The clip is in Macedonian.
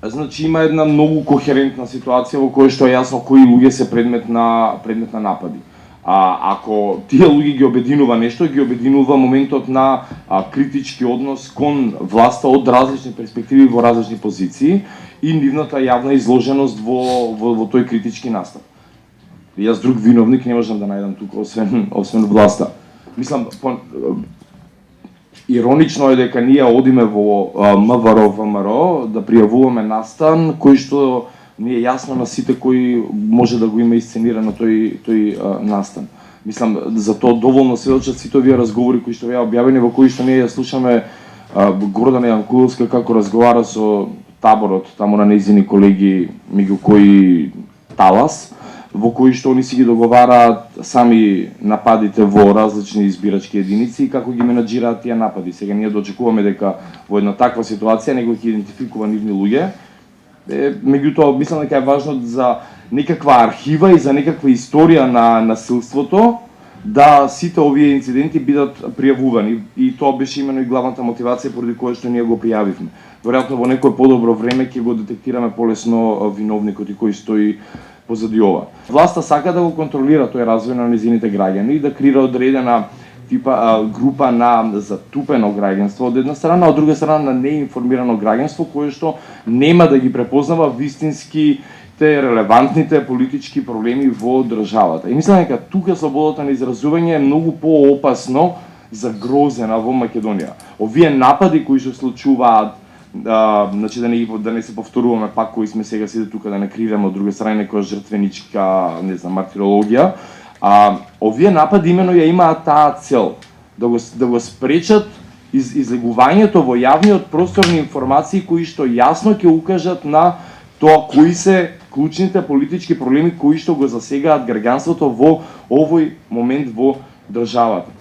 Значи има една многу кохерентна ситуација во која што е јасно кои луѓе се предмет на напади. Ако тие луѓе ги обединува нешто, ги обединува моментот на критички однос кон власта од различни перспективи во различни позиции и нивната јавна изложеност во тој критички настап. Јас друг виновник не можам да најдам тука освен власта. Мислам, иронично е дека ние одиме во МВР, ВМРО да пријавуваме настан кој што не е јасно на сите кои може да го има исценирано тој настан. Мислам, за тоа доволно сведочат сите овие разговори кои што беа објавени, во кои што ние ја слушаме Гордана Јанкуловска како разговара со таборот таму на нејзини колеги, меѓу кои Талас, во кои што они си ги договараат сами нападите во различни избирачки единици и како ги менаџираат тие напади. Сега ние дочекуваме дека во една таква ситуација некој ќе идентификува нивни луѓе. Меѓутоа, мислам дека е важно за некаква архива и за некаква историја на насилството да сите овие инциденти бидат пријавувани, и тоа беше именно и главната мотивација поради која што ние го пријавивме. Веројатно во некое подобро време ќе го детектираме полесно виновникот и кој стои позади ова. Власта сака да го контролира тој развој на незините граѓани и да крира одредена типа група на затупено граѓанство од една страна, од друга страна на неинформирано граѓанство кое што нема да ги препознава вистински релевантните политички проблеми во државата. И мислам дека тука слободата на изразување е многу поопасно загрозена во Македонија. Овие напади кои се случуваат, значи да не се повторуваме пак кои сме сега сите тука, да не криваме од друга страна некоја жртвеничка, не знам, мартирологија, овие напади именно ја имаат таа цел, да го спречат излегувањето во јавниот простор на информации кои што јасно ќе укажат на тоа кои се клучните политички проблеми кои што го засегаат граѓанството во овој момент во државата.